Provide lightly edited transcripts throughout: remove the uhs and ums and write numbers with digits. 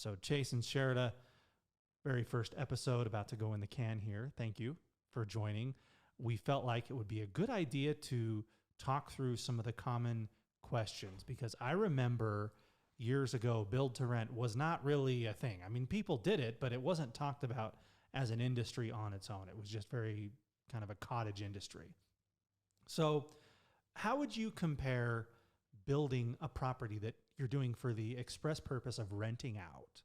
So Chase and Sherida, very first episode about to go in the can here. Thank you for joining. We felt like it would be a good idea to talk through some of the common questions, because I remember years ago, build to rent was not really a thing. I mean, people did it, but it wasn't talked about as an industry on its own. It was just very kind of a cottage industry. So how would you compare building a property that you're doing for the express purpose of renting out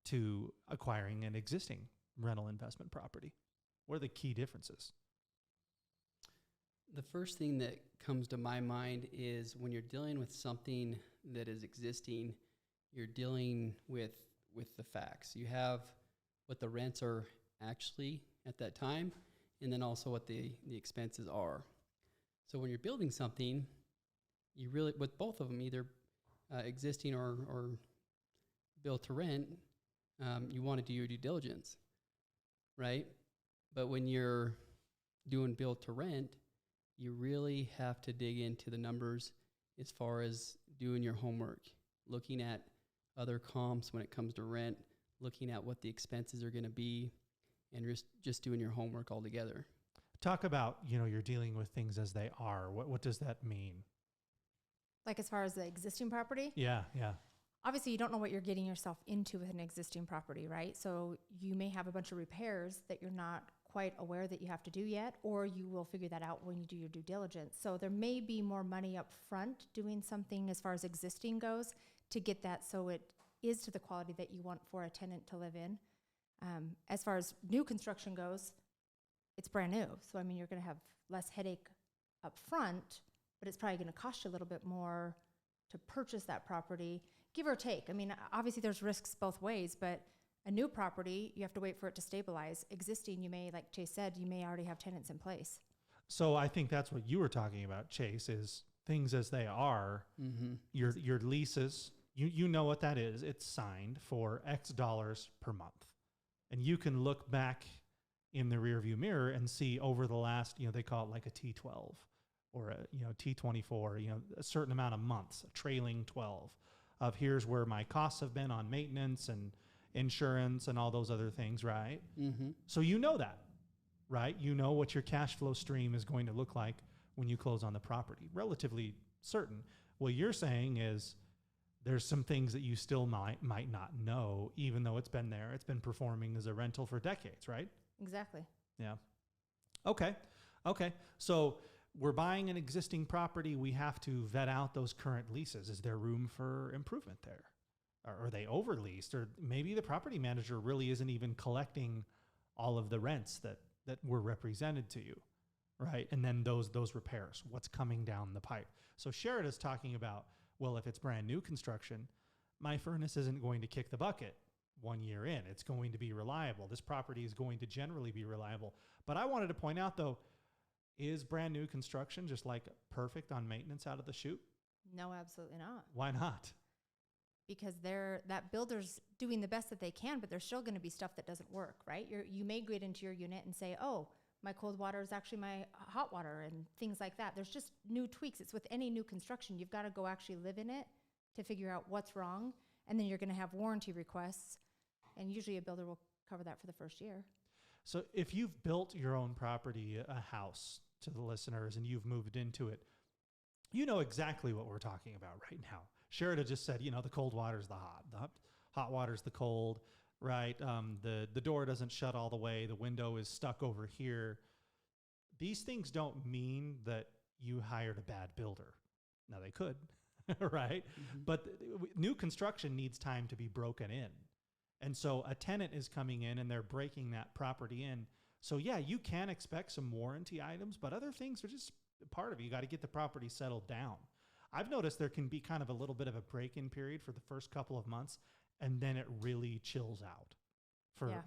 to acquiring an existing rental investment property? What are the key differences? The first thing that comes to my mind is when you're dealing with something that is existing, you're dealing with the facts. You have what the rents are actually at that time, and then also what the expenses are. So when you're building something, you really, with both of them, either existing or built to rent, you want to do your due diligence, right? But when you're doing built to rent, you really have to dig into the numbers as far as doing your homework, looking at other comps when it comes to rent, looking at what the expenses are going to be, and just doing your homework all together. Talk about, you're dealing with things as they are. What does that mean? Like as far as the existing property? Yeah. Obviously, you don't know what you're getting yourself into with an existing property, right? So you may have a bunch of repairs that you're not quite aware that you have to do yet, or you will figure that out when you do your due diligence. So there may be more money up front doing something as far as existing goes to get that so it is to the quality that you want for a tenant to live in. As far as new construction goes, it's brand new. So, I mean, you're going to have less headache up front, but it's probably going to cost you a little bit more to purchase that property, give or take. I mean, obviously there's risks both ways, but a new property, you have to wait for it to stabilize. Existing, you may, like Chase said, you may already have tenants in place. So I think that's what you were talking about, Chase, is things as they are. Mm-hmm. Your leases, you know what that is. It's signed for X dollars per month. And you can look back in the rearview mirror and see over the last, they call it like a T12 or a T24, a certain amount of months, a trailing 12 of here's where my costs have been on maintenance and insurance and all those other things, right? Mm-hmm. So you know that, right? You know what your cash flow stream is going to look like when you close on the property, relatively certain. What you're saying is there's some things that you still might not know, even though it's been there. It's been performing as a rental for decades, right? Exactly. Yeah. Okay. So we're buying an existing property. We have to vet out those current leases. Is there room for improvement there? Are they overleased? Or maybe the property manager really isn't even collecting all of the rents that were represented to you, right? And then those repairs, what's coming down the pipe. So Sherida's talking about, well, if it's brand new construction, my furnace isn't going to kick the bucket 1 year in. It's going to be reliable. This property is going to generally be reliable. But I wanted to point out, though, is brand new construction just like perfect on maintenance out of the chute? No, absolutely not. Why not? Because that builder's doing the best that they can, but there's still going to be stuff that doesn't work, right? You may get into your unit and say, oh, my cold water is actually my hot water and things like that. There's just new tweaks. It's with any new construction. You've got to go actually live in it to figure out what's wrong. And then you're going to have warranty requests. And usually a builder will cover that for the first year. So if you've built your own property, a house, to the listeners, and you've moved into it, you know exactly what we're talking about right now. Sherida just said, the cold water's the hot water's the cold, right? The door doesn't shut all the way. The window is stuck over here. These things don't mean that you hired a bad builder. Now they could, right? Mm-hmm. But new construction needs time to be broken in. And so a tenant is coming in and they're breaking that property in. So yeah, you can expect some warranty items, but other things are just part of it. You got to get the property settled down. I've noticed there can be kind of a little bit of a break-in period for the first couple of months, and then it really chills out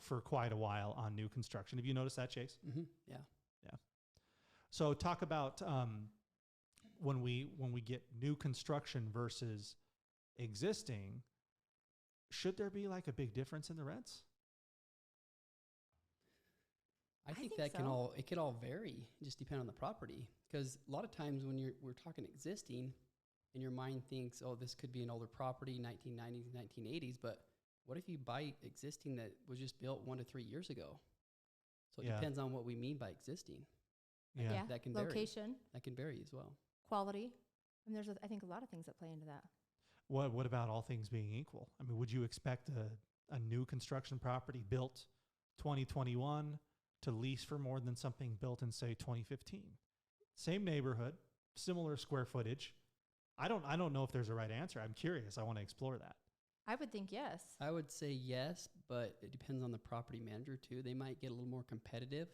for quite a while on new construction. Have you noticed that, Chase? Mm-hmm. Yeah. So talk about when we get new construction versus existing, should there be like a big difference in the rents? I think that so. It could all vary, just depend on the property. Because a lot of times when we're talking existing, and your mind thinks, oh, this could be an older property, 1990s, 1980s, but what if you buy existing that was just built 1 to 3 years ago? So it Yeah. depends on what we mean by existing. Yeah. Yeah. That can vary. Location, That can vary as well. quality. And there's, I think, a lot of things that play into that. What about all things being equal? I mean, would you expect a new construction property built 2021 to lease for more than something built in, say, 2015? Same neighborhood, similar square footage. I don't know if there's a right answer. I'm curious. I want to explore that. I would think yes. I would say yes, but it depends on the property manager too. They might get a little more competitive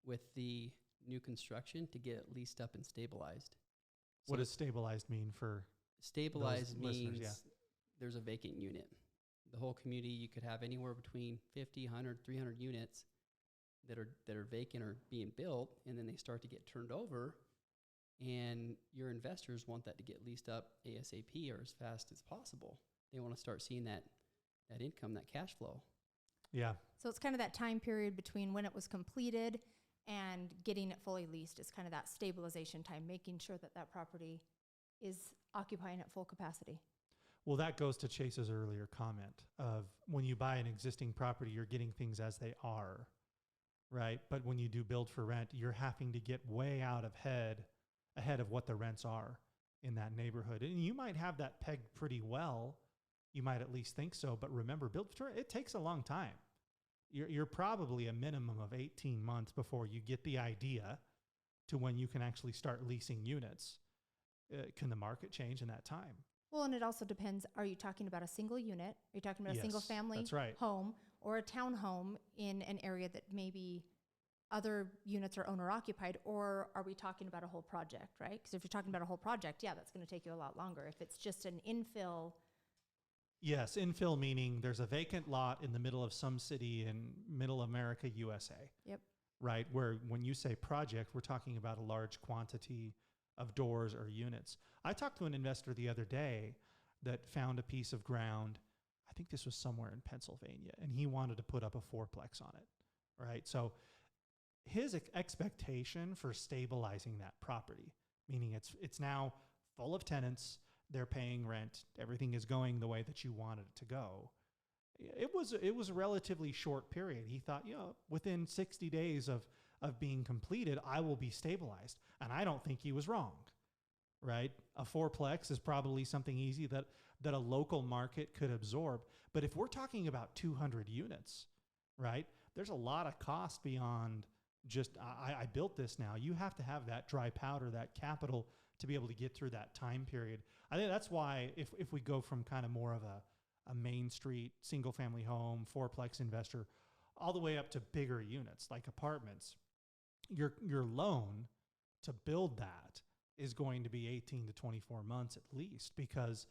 with the new construction to get it leased up and stabilized. What So does stabilized mean for stabilized listeners? means Yeah. there's a vacant unit. The whole community, you could have anywhere between 50, 100, 300 units that are vacant or being built, and then they start to get turned over, and your investors want that to get leased up ASAP or as fast as possible. They want to start seeing that income, that cash flow. Yeah. So it's kind of that time period between when it was completed and getting it fully leased is kind of that stabilization time, making sure that that property is occupying at full capacity. Well, that goes to Chase's earlier comment of when you buy an existing property, you're getting things as they are, right? But when you do build for rent, you're having to get way out ahead of what the rents are in that neighborhood. And you might have that pegged pretty well. You might at least think so. But remember, build for rent, it takes a long time. You're probably a minimum of 18 months before you get the idea to when you can actually start leasing units. Can the market change in that time? Well, and it also depends, are you talking about a single unit? Are you talking about a single Yes, family that's right. home or a townhome in an area that maybe other units are owner occupied, or are we talking about a whole project, right? Because if you're talking about a whole project, yeah, that's going to take you a lot longer. If it's just an infill, Yes, infill meaning there's a vacant lot in the middle of some city in middle America, USA. Yep. Right, where when you say project, we're talking about a large quantity of doors or units. I talked to an investor the other day that found a piece of ground. I think this was somewhere in Pennsylvania, and he wanted to put up a fourplex on it, right? So his expectation for stabilizing that property, meaning it's now full of tenants, they're paying rent, everything is going the way that you wanted it to go. It was a relatively short period. He thought, within 60 days of being completed, I will be stabilized. And I don't think he was wrong, right? A fourplex is probably something easy that a local market could absorb. But if we're talking about 200 units, right, there's a lot of cost beyond just, I built this now. You have to have that dry powder, that capital to be able to get through that time period. I think that's why if we go from kind of more of a Main Street single family home, fourplex investor, all the way up to bigger units like apartments, your loan to build that is going to be 18 to 24 months at least, because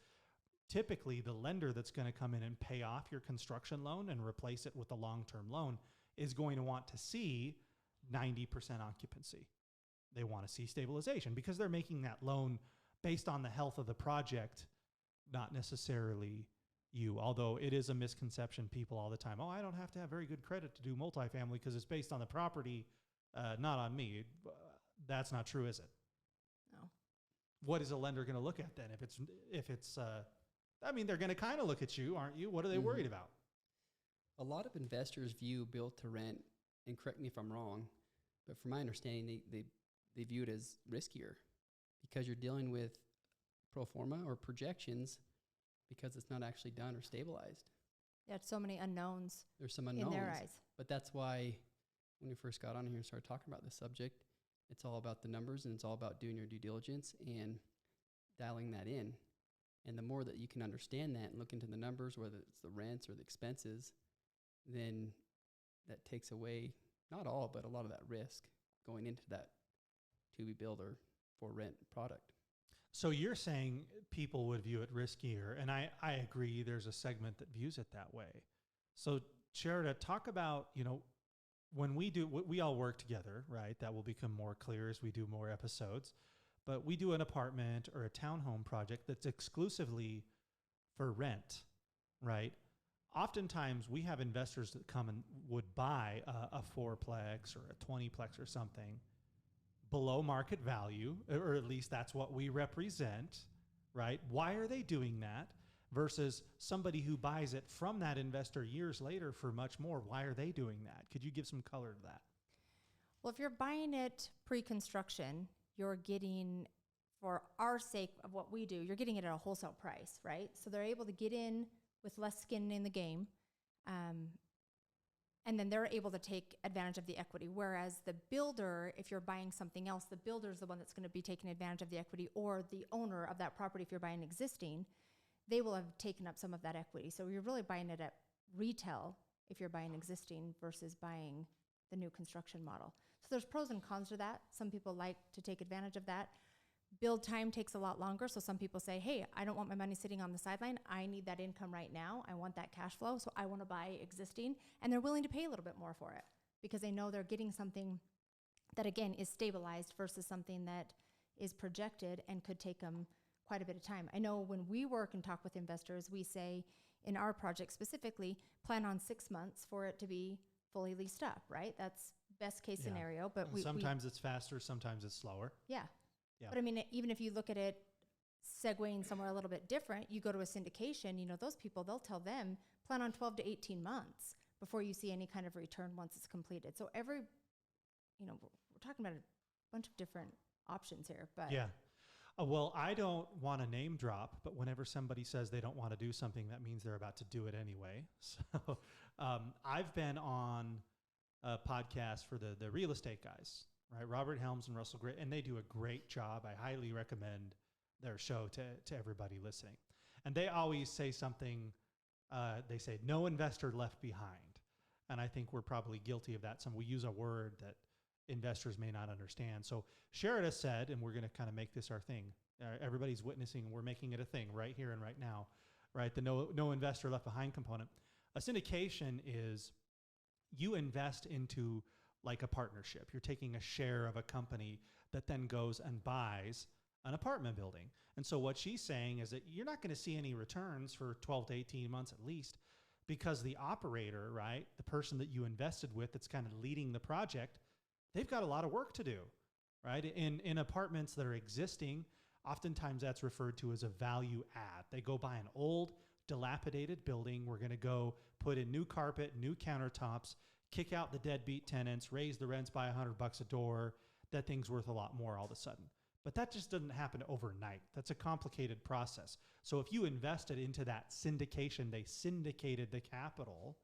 typically the lender that's going to come in and pay off your construction loan and replace it with a long-term loan is going to want to see 90% occupancy. They want to see stabilization because they're making that loan based on the health of the project, not necessarily you. Although it is a misconception, people all the time, I don't have to have very good credit to do multifamily because it's based on the property, not on me. That's not true, is it? no. What is a lender going to look at then? They're going to kind of look at you, aren't you? What are they worried about? A lot of investors view build to rent, and correct me if I'm wrong, but from my understanding, they view it as riskier because you're dealing with pro forma or projections because it's not actually done or stabilized. Yeah, so many unknowns There's some unknowns. in their eyes. But that's why when we first got on here and started talking about this subject, it's all about the numbers and it's all about doing your due diligence and dialing that in. And the more that you can understand that and look into the numbers, whether it's the rents or the expenses, then that takes away, not all, but a lot of that risk going into that to be built or for rent product. So you're saying people would view it riskier, and I agree there's a segment that views it that way. So Sherida, talk about, when we all work together, right? That will become more clear as we do more episodes. But we do an apartment or a townhome project that's exclusively for rent, right? Oftentimes we have investors that come and would buy a fourplex or a 20plex or something below market value, or at least that's what we represent, right? Why are they doing that? versus somebody who buys it from that investor years later for much more. Why are they doing that? Could you give some color to that? Well, if you're buying it pre-construction, you're getting, for our sake of what we do, you're getting it at a wholesale price, right? So they're able to get in with less skin in the game. And then they're able to take advantage of the equity. Whereas the builder, if you're buying something else, the builder is the one that's going to be taking advantage of the equity, or the owner of that property, if you're buying existing, they will have taken up some of that equity. So you're really buying it at retail if you're buying existing versus buying the new construction model. So there's pros and cons to that. Some people like to take advantage of that. Build time takes a lot longer. So some people say, hey, I don't want my money sitting on the sideline. I need that income right now. I want that cash flow. So I want to buy existing. And they're willing to pay a little bit more for it because they know they're getting something that, again, is stabilized versus something that is projected and could take them quite a bit of time. I know when we work and talk with investors, we say in our project specifically, plan on 6 months for it to be fully leased up, right? That's best case scenario. But sometimes it's faster, sometimes it's slower. Yeah. Yeah. But I mean, even if you look at it segueing somewhere a little bit different, you go to a syndication, those people, they'll tell them plan on 12 to 18 months before you see any kind of return once it's completed. So we're talking about a bunch of different options here, but yeah. Well, I don't want to name drop, but whenever somebody says they don't want to do something, that means they're about to do it anyway. So I've been on a podcast for the real estate guys, right? Robert Helms and Russell Gray, and they do a great job. I highly recommend their show to everybody listening. And they always say something, they say, no investor left behind. And I think we're probably guilty of that. We use a word that investors may not understand. So Sherida said, and we're going to kind of make this our thing. Everybody's witnessing, and we're making it a thing right here and right now, right? The no investor left behind component. A syndication is you invest into like a partnership. You're taking a share of a company that then goes and buys an apartment building. And so what she's saying is that you're not going to see any returns for 12 to 18 months at least, because the operator, right, the person that you invested with that's kind of leading the project, they've got a lot of work to do, right? In apartments that are existing, oftentimes that's referred to as a value add. They go buy an old, dilapidated building. We're going to go put in new carpet, new countertops, kick out the deadbeat tenants, raise the rents by $100 a door. That thing's worth a lot more all of a sudden. But that just doesn't happen overnight. That's a complicated process. So if you invested into that syndication, they syndicated the capital,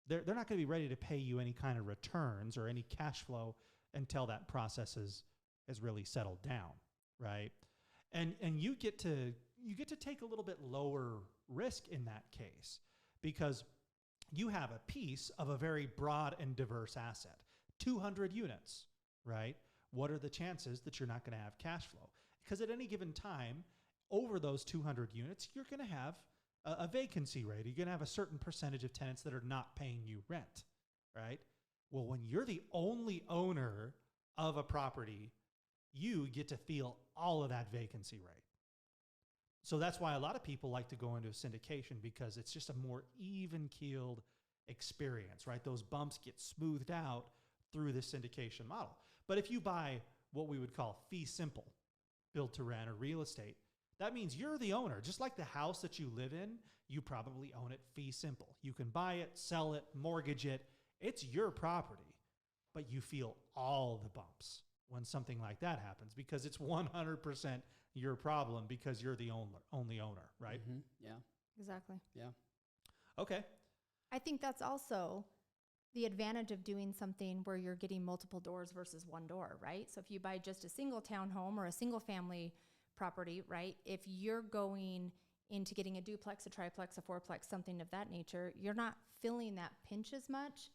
they're not going to be ready to pay you any kind of returns or any cash flow until that process is really settled down, right? And you get to take a little bit lower risk in that case because you have a piece of a very broad and diverse asset, 200 units, right? What are the chances that you're not going to have cash flow? Because at any given time, over those 200 units, you're going to have a vacancy rate. You're going to have a certain percentage of tenants that are not paying you rent, right? Well, when you're the only owner of a property, you get to feel all of that vacancy rate. So that's why a lot of people like to go into a syndication, because it's just a more even-keeled experience, right? Those bumps get smoothed out through the syndication model. But if you buy what we would call fee simple, build to rent or real estate, that means you're the owner. Just like the house that you live in, you probably own it fee simple. You can buy it, sell it, mortgage it. It's your property, but you feel all the bumps when something like that happens because it's 100% your problem because you're the only owner, right? Mm-hmm. Yeah. Exactly. Yeah. Okay. I think that's also the advantage of doing something where you're getting multiple doors versus one door, right? So if you buy just a single townhome or a single family property, right? If you're going into getting a duplex, a triplex, a fourplex, something of that nature, you're not feeling that pinch as much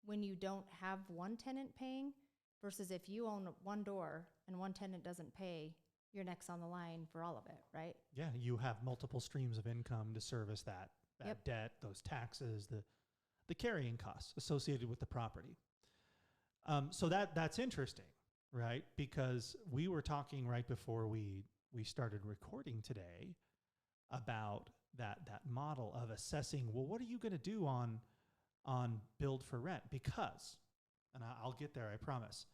when you don't have one tenant paying versus if you own one door and one tenant doesn't pay, you're next on the line for all of it, right? Yeah, you have multiple streams of income to service that Yep. debt, those taxes, the carrying costs associated with the property. So that's interesting, right? Because we were talking right before we started recording today about that model of assessing, well, what are you going to do on build for rent? Because, and I'll get there, I promise,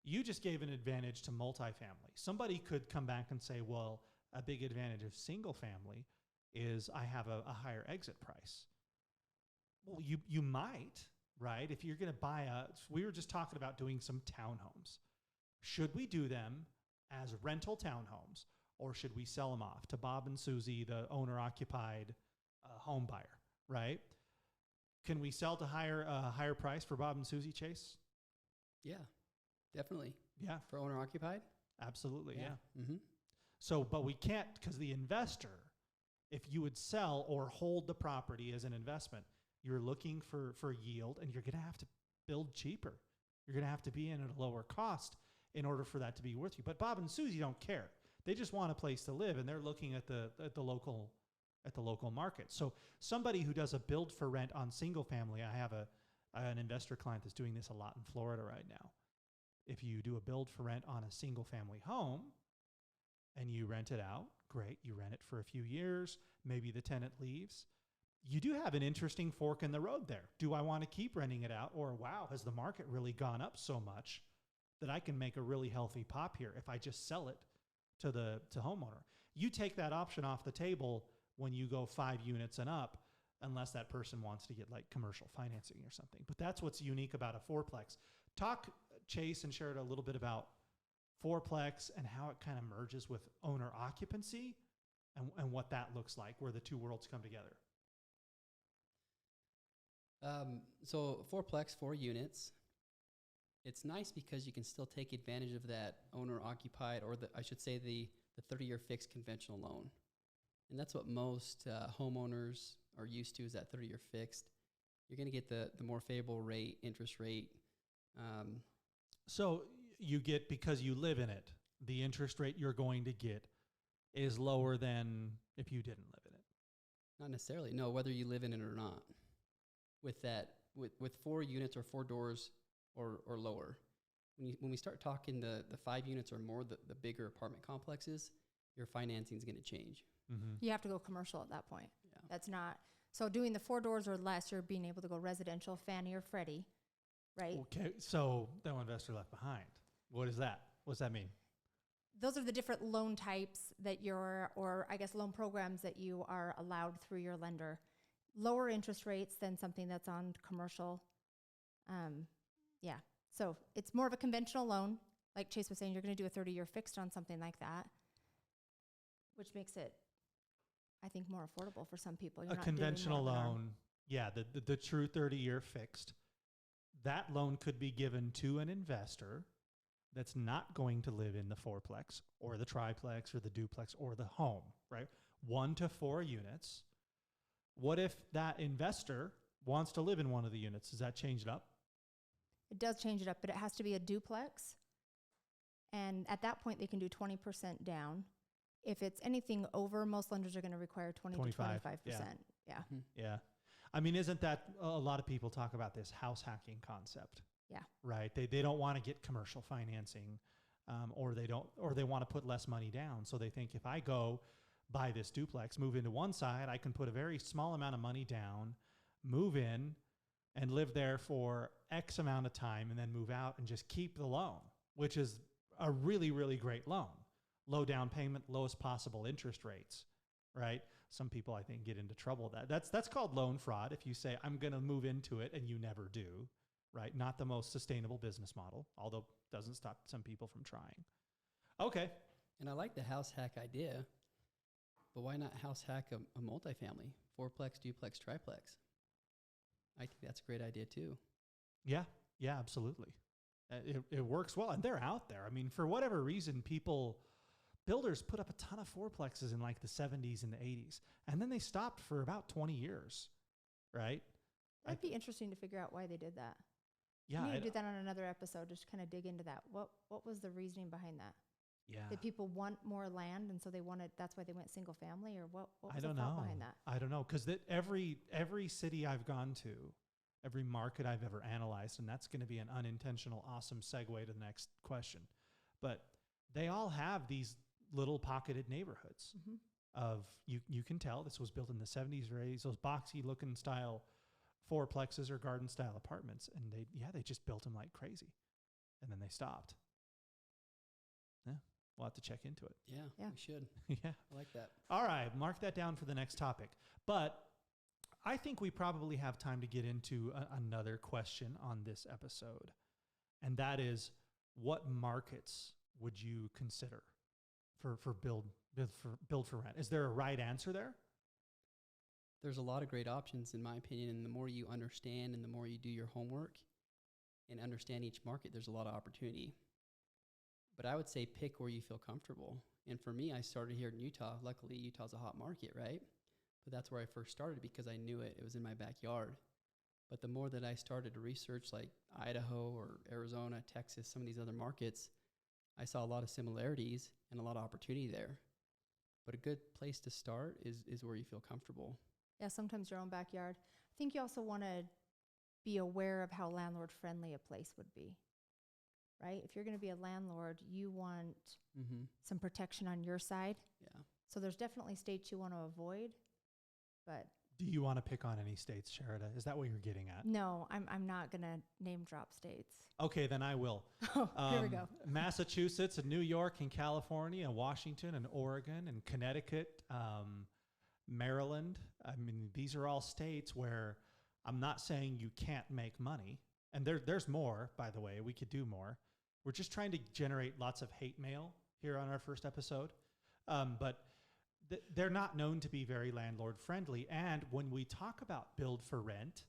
you just gave an advantage to multifamily. Somebody could come back and say, well, a big advantage of single family is I have a higher exit price. Well, you might, right? If you're going to buy we were just talking about doing some townhomes. Should we do them as rental townhomes, or should we sell them off to Bob and Susie, the owner-occupied home buyer, right? Can we sell to higher price for Bob and Susie, Chase? Yeah, definitely. Yeah. For owner occupied? Absolutely, yeah. Mm-hmm. So, but we can't, because the investor, if you would sell or hold the property as an investment, you're looking for yield, and you're going to have to build cheaper. You're going to have to be in at a lower cost in order for that to be worth you. But Bob and Susie don't care. They just want a place to live, and they're looking at the local market. So somebody who does a build for rent on single family, I have an investor client that's doing this a lot in Florida right now. If you do a build for rent on a single family home and you rent it out, great. You rent it for a few years. Maybe the tenant leaves. You do have an interesting fork in the road there. Do I want to keep renting it out? Or, wow, has the market really gone up so much that I can make a really healthy pop here if I just sell it to homeowner? You take that option off the table when you go 5 units and up, unless that person wants to get like commercial financing or something. But that's what's unique about a fourplex. Talk, Chase and Sherrod, a little bit about fourplex and how it kind of merges with owner occupancy and what that looks like, where the two worlds come together. So fourplex, 4 units. It's nice because you can still take advantage of that owner occupied, or I should say the 30-year fixed conventional loan. And that's what most homeowners are used to, is that 30-year fixed. You're going to get the more favorable interest rate. So you get, because you live in it, the interest rate you're going to get is lower than if you didn't live in it. Not necessarily. No, whether you live in it or not. With 4 units or 4 doors or lower. When we start talking the 5 units or more, the bigger apartment complexes, your financing is going to change. Mm-hmm. You have to go commercial at that point. Yeah. That's not, so doing the 4 doors or less, you're being able to go residential, Fannie or Freddie, right? Okay, so no investor left behind. What is that? What does that mean? Those are the different loan types that or I guess loan programs that you are allowed through your lender. Lower interest rates than something that's on commercial. Yeah. So it's more of a conventional loan. Like Chase was saying, you're going to do a 30-year fixed on something like that, which makes it, I think, more affordable for some people. You're A not doing conventional more of an arm. loan, yeah, the true 30-year fixed. That loan could be given to an investor that's not going to live in the fourplex or the triplex or the duplex or the home, right? 1 to 4 units. What if that investor wants to live in one of the units? Does that change it up? It does change it up, but it has to be a duplex. And at that point, they can do 20% down. If it's anything over, most lenders are going to require 20 to 25%. Yeah. Mm-hmm. Yeah. I mean, isn't that a lot of people talk about this house hacking concept? Yeah. Right. They don't want to get commercial financing, or they want to put less money down. So they think, if I go buy this duplex, move into one side, I can put a very small amount of money down, move in and live there for X amount of time, and then move out and just keep the loan, which is a really, really great loan. Low down payment, lowest possible interest rates, right? Some people, I think, get into trouble with that. That's called loan fraud. If you say, I'm going to move into it, and you never do, right? Not the most sustainable business model, although it doesn't stop some people from trying. Okay. And I like the house hack idea, but why not house hack a multifamily? Fourplex, duplex, triplex. I think that's a great idea too. Yeah, absolutely. It works well, and they're out there. I mean, for whatever reason, builders put up a ton of fourplexes in like the 70s and the 80s, and then they stopped for about 20 years, right? That'd be interesting to figure out why they did that. Yeah, We need to do that on another episode, just kind of dig into that. What was the reasoning behind that? yeah. Did people want more land, and so that's why they went single family, or what was I the don't thought know. behind that? I don't know, because every city I've gone to, every market I've ever analyzed, and that's going to be an unintentional, awesome segue to the next question, but they all have these little pocketed neighborhoods Mm-hmm. of, you can tell this was built in the 70s or 80s, those boxy looking style fourplexes or garden style apartments, and they just built them like crazy, and then they stopped. Yeah. We'll have to check into it. Yeah, Yeah. we should. Yeah. I like that. All right. Mark that down for the next topic. But I think we probably have time to get into another question on this episode. And that is, what markets would you consider for build for rent? Is there a right answer there? There's a lot of great options, in my opinion, and the more you understand and the more you do your homework and understand each market, there's a lot of opportunity. But I would say pick where you feel comfortable. And for me, I started here in Utah. Luckily, Utah's a hot market, right? But that's where I first started because I knew it. It was in my backyard. But the more that I started to research like Idaho or Arizona, Texas, some of these other markets, I saw a lot of similarities and a lot of opportunity there. But a good place to start is where you feel comfortable. Yeah, sometimes your own backyard. I think you also want to be aware of how landlord friendly a place would be, right? If you're going to be a landlord, you want some protection on your side. Yeah. So there's definitely states you want to avoid, but Do you want to pick on any states, Sherida? Is that what you're getting at? no, I'm not going to name drop states. Okay, then I will. Oh, here we go. Massachusetts and New York and California and Washington and Oregon and Connecticut, Maryland. I mean, these are all states where I'm not saying you can't make money. And there's more, by the way. We could do more. We're just trying to generate lots of hate mail here on our first episode. But they're not known to be very landlord friendly. And when we talk about build for rent,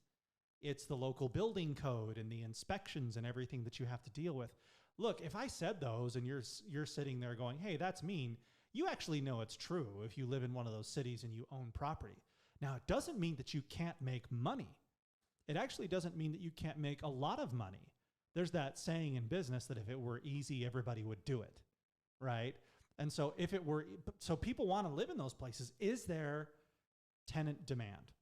it's the local building code and the inspections and everything that you have to deal with. Look, if I said those and you're sitting there going, hey, that's mean, you actually know it's true if you live in one of those cities and you own property. Now, it doesn't mean that you can't make money. It actually doesn't mean that you can't make a lot of money. There's that saying in business that if it were easy, everybody would do it, right? And so so people want to live in those places. Is there tenant demand,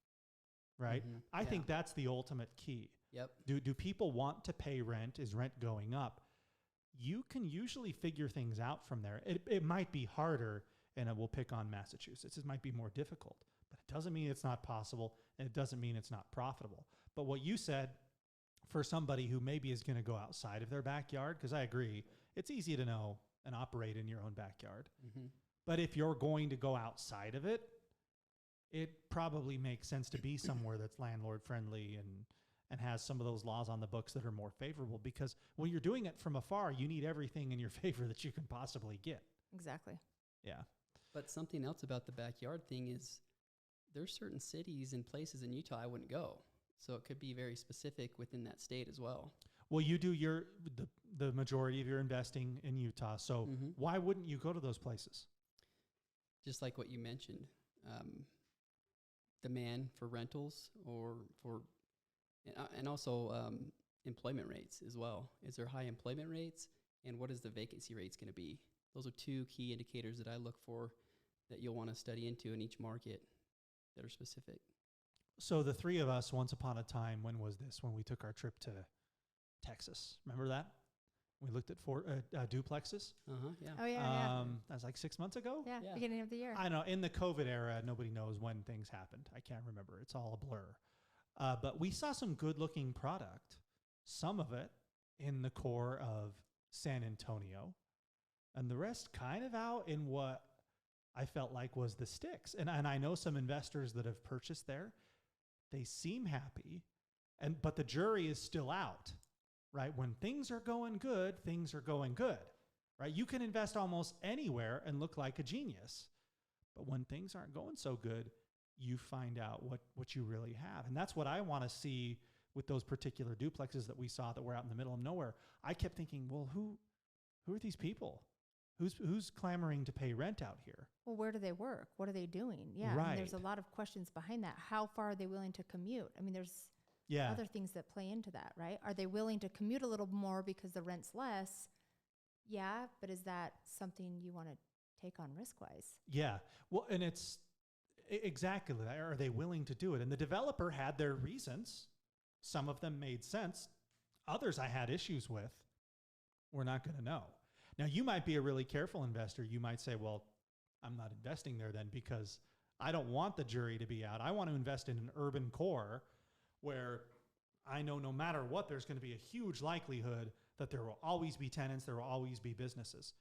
right? I think that's the ultimate key. Yep. Do people want to pay rent? Is rent going up? You can usually figure things out from there. It might be harder, and we'll pick on Massachusetts. It might be more difficult, but it doesn't mean it's not possible, and it doesn't mean it's not profitable. But what you said, for somebody who maybe is going to go outside of their backyard, because I agree, it's easy to know and operate in your own backyard. But if you're going to go outside of it, it probably makes sense to be somewhere that's landlord friendly and has some of those laws on the books that are more favorable, because when you're doing it from afar, you need everything in your favor that you can possibly get. Exactly. Yeah. But something else about the backyard thing is there's certain cities and places in Utah I wouldn't go. So it could be very specific within that state as well. Well, you do the majority of your investing in Utah. So why wouldn't you go to those places? Just like what you mentioned, demand for rentals and also employment rates as well. Is there high employment rates, and what is the vacancy rates going to be? Those are two key indicators that I look for that you'll want to study into in each market that are specific. So the three of us, once upon a time, when was this? When we took our trip to Texas. Remember that? We looked at duplexes. Yeah. Oh, yeah. That was like 6 months ago. Yeah, Yeah. beginning of the year. I know. In the COVID era, nobody knows when things happened. I can't remember. It's all a blur. But we saw some good-looking product, some of it in the core of San Antonio, and the rest kind of out in what I felt like was the sticks. And I know some investors that have purchased there. They seem happy, but the jury is still out, right? When things are going good, things are going good, right? You can invest almost anywhere and look like a genius. But when things aren't going so good, you find out what you really have. And that's what I want to see with those particular duplexes that we saw that were out in the middle of nowhere. I kept thinking, well, who are these people? Who's clamoring to pay rent out here? Well, where do they work? What are they doing? Yeah, I mean, there's a lot of questions behind that. How far are they willing to commute? I mean, there's other things that play into that, right? Are they willing to commute a little more because the rent's less? Yeah, but is that something you want to take on risk-wise? Yeah, well, and it's exactly that. Are they willing to do it? And the developer had their reasons. Some of them made sense. Others I had issues with. We're not going to know. Now, you might be a really careful investor. You might say, well, I'm not investing there then because I don't want the jury to be out. I want to invest in an urban core where I know no matter what, there's going to be a huge likelihood that there will always be tenants, there will always be businesses.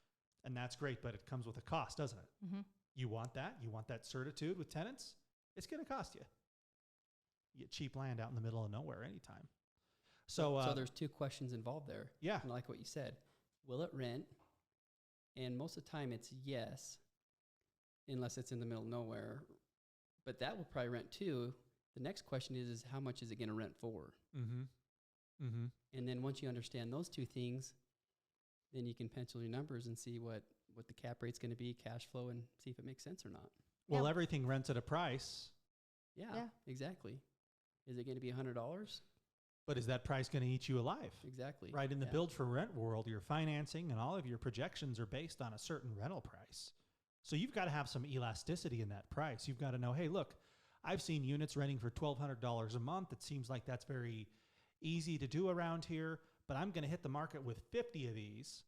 And that's great, but it comes with a cost, doesn't it? Mm-hmm. You want that? You want that certitude with tenants? It's going to cost you. You get cheap land out in the middle of nowhere anytime. So there's two questions involved there. Yeah. And like what you said, will it rent? And most of the time it's yes, unless it's in the middle of nowhere. But that will probably rent too. The next question is how much is it going to rent for? Mm-hmm. Mm-hmm. And then once you understand those two things, then you can pencil your numbers and see what the cap rate's going to be, cash flow, and see if it makes sense or not. Well, Yeah. everything rents at a price, Yeah, Yeah. exactly. Is it going to be $100? but is that price going to eat you alive? Exactly. Right, in the Yeah. build for rent world, your financing and all of your projections are based on a certain rental price. So you've got to have some elasticity in that price. You've got to know, hey, look, I've seen units renting for $1,200 a month. It seems like that's very easy to do around here, but I'm going to hit the market with 50 of these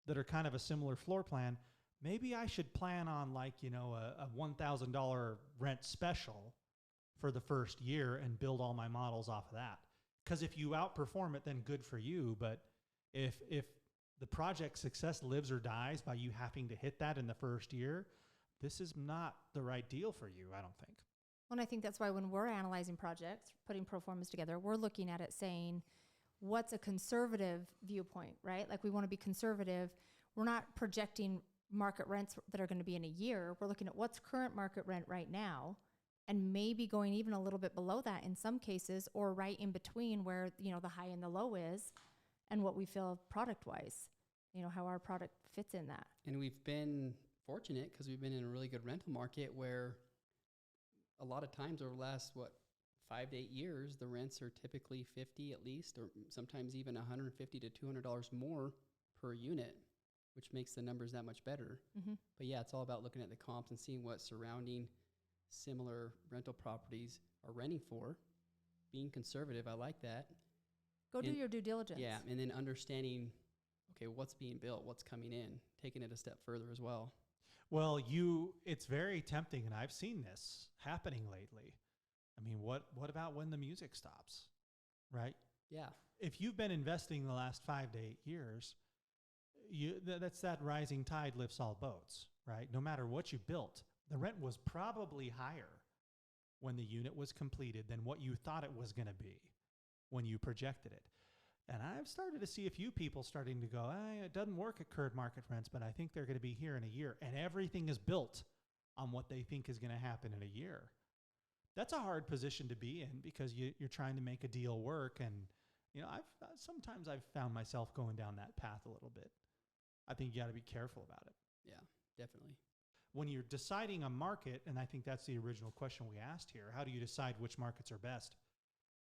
that are kind of a similar floor plan. Maybe I should plan on like, a $1,000 rent special for the first year and build all my models off of that. Because if you outperform it, then good for you. But if the project success lives or dies by you having to hit that in the first year, this is not the right deal for you, I don't think. Well, and I think that's why when we're analyzing projects, putting pro formas together, we're looking at it saying, what's a conservative viewpoint, right? Like we want to be conservative. We're not projecting market rents that are going to be in a year. We're looking at what's current market rent right now and maybe going even a little bit below that in some cases, or right in between where, the high and the low is and what we feel product-wise, how our product fits in that. And we've been fortunate because we've been in a really good rental market where a lot of times over the last, 5 to 8 years, the rents are typically $50 at least, or sometimes even $150 to $200 more per unit, which makes the numbers that much better. Mm-hmm. But yeah, it's all about looking at the comps and seeing what surrounding similar rental properties are renting for. Being conservative, I like that. Go do And- your due diligence. Yeah, and then understanding, okay, what's being built, what's coming in, taking it a step further as well. Well, it's very tempting, and I've seen this happening lately. I mean, what about when the music stops, right? Yeah, If you've been investing the last 5 to 8 years, that's that rising tide lifts all boats, right? No matter what you built, the rent was probably higher when the unit was completed than what you thought it was going to be when you projected it. And I've started to see a few people starting to go, it doesn't work at current market rents, but I think they're going to be here in a year. And everything is built on what they think is going to happen in a year. That's a hard position to be in because you're trying to make a deal work. And, sometimes I've found myself going down that path a little bit. I think you got to be careful about it. yeah, definitely. When you're deciding a market, and I think that's the original question we asked here, how do you decide which markets are best?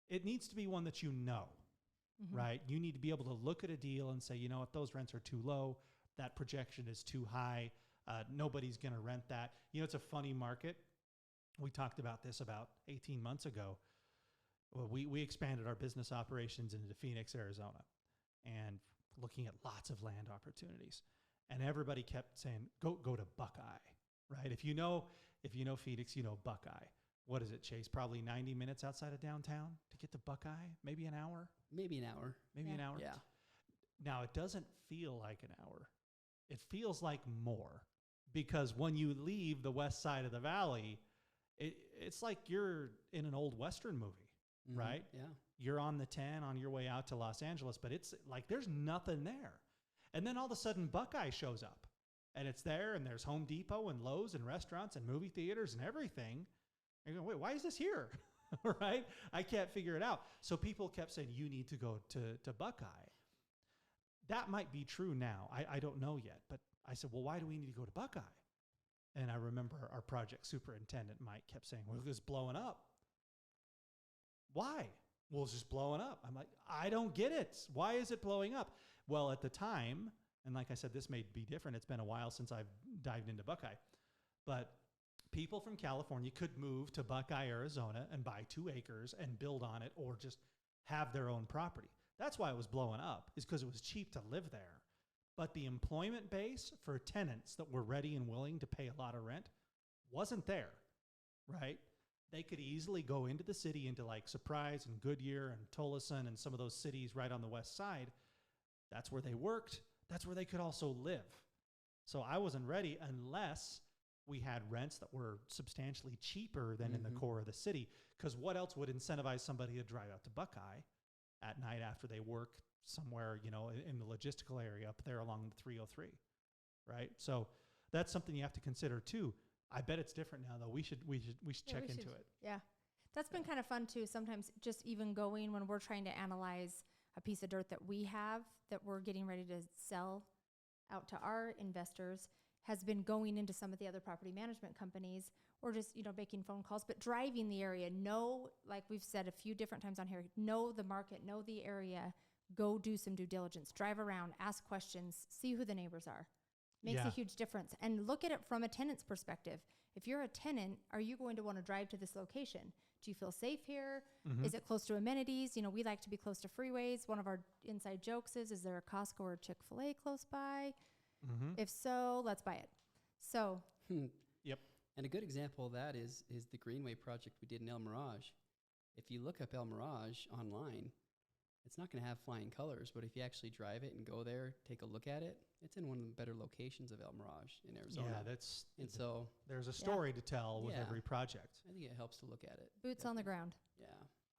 It needs to be one that you know. Mm-hmm. Right? You need to be able to look at a deal and say, if those rents are too low, that projection is too high, nobody's going to rent that. It's a funny market. We talked about this about 18 months ago. Well, we expanded our business operations into Phoenix, Arizona, and looking at lots of land opportunities. And everybody kept saying, go to Buckeye, right? If you know Phoenix, you know Buckeye. What is it, Chase? Probably 90 minutes outside of downtown to get to Buckeye? Maybe an hour? Maybe an hour. Maybe an hour? Yeah. Now, it doesn't feel like an hour. It feels like more because when you leave the west side of the valley, it's like you're in an old Western movie, Mhm. right? Yeah. You're on the 10 on your way out to Los Angeles, but it's like there's nothing there. And then all of a sudden, Buckeye shows up. And it's there, and there's Home Depot and Lowe's and restaurants and movie theaters and everything. And you go, wait, why is this here? Right? I can't figure it out. So people kept saying, you need to go to Buckeye. That might be true now. I don't know yet. But I said, well, why do we need to go to Buckeye? And I remember our project superintendent, Mike, kept saying, well, it's blowing up. Why? Well, it's just blowing up. I'm like, I don't get it. Why is it blowing up? Well, at the time, and like I said, this may be different. It's been a while since I've dived into Buckeye. But people from California could move to Buckeye, Arizona and buy 2 acres and build on it or just have their own property. That's why it was blowing up, is because it was cheap to live there. But the employment base for tenants that were ready and willing to pay a lot of rent wasn't there, right? They could easily go into the city, into like Surprise and Goodyear and Tolleson and some of those cities right on the west side. That's where they worked. That's where they could also live. So I wasn't ready unless we had rents that were substantially cheaper than in the core of the city. Because what else would incentivize somebody to drive out to Buckeye at night after they work somewhere, you know, in the logistical area up there along the 303, right? So that's something you have to consider too. I bet it's different now, though. We should check into it. Yeah. That's been kind of fun too. Sometimes just even going when we're trying to analyze a piece of dirt that we have that we're getting ready to sell out to our investors, has been going into some of the other property management companies or just, you know, making phone calls, but driving the area. Know, like we've said a few different times on here, know the market, know the area, go do some due diligence, drive around, ask questions, see who the neighbors are. Makes a huge difference. And look at it from a tenant's perspective. If you're a tenant, are you going to want to drive to this location? Do you feel safe here? Is it close to amenities? You know, we like to be close to freeways. One of our inside jokes is there a Costco or Chick-fil-A close by? If so, let's buy it. So. Yep. And a good example of that is the Greenway project we did in El Mirage. If you look up El Mirage online, it's not going to have flying colors, but if you actually drive it and go there, take a look at it, it's in one of the better locations of El Mirage in Arizona. Yeah, so there's a story to tell with every project. I think it helps to look at it. Boots on the ground. Yeah.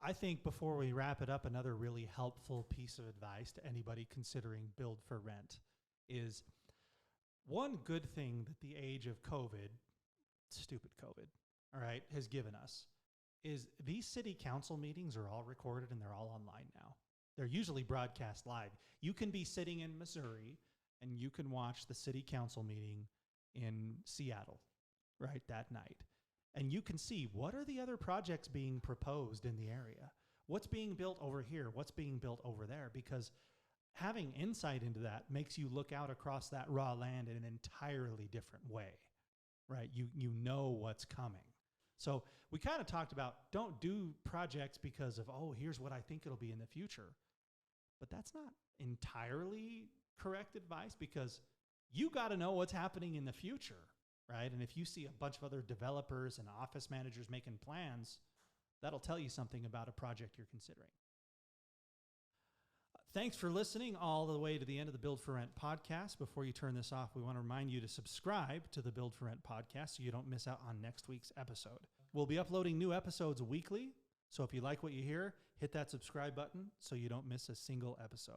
I think before we wrap it up, another really helpful piece of advice to anybody considering build for rent is one good thing that the age of COVID, stupid COVID, all right, has given us is these city council meetings are all recorded and they're all online now. They're usually broadcast live. You can be sitting in Missouri and you can watch the city council meeting in Seattle, right, that night. And you can see what are the other projects being proposed in the area? What's being built over here? What's being built over there? Because having insight into that makes you look out across that raw land in an entirely different way, right? You know what's coming. So we kind of talked about don't do projects because of, oh, here's what I think it'll be in the future. But that's not entirely correct advice because you got to know what's happening in the future, right? And if you see a bunch of other developers and office managers making plans, that'll tell you something about a project you're considering. Thanks for listening all the way to the end of the Build for Rent podcast. Before you turn this off, we want to remind you to subscribe to the Build for Rent podcast so you don't miss out on next week's episode. We'll be uploading new episodes weekly, so if you like what you hear, hit that subscribe button so you don't miss a single episode.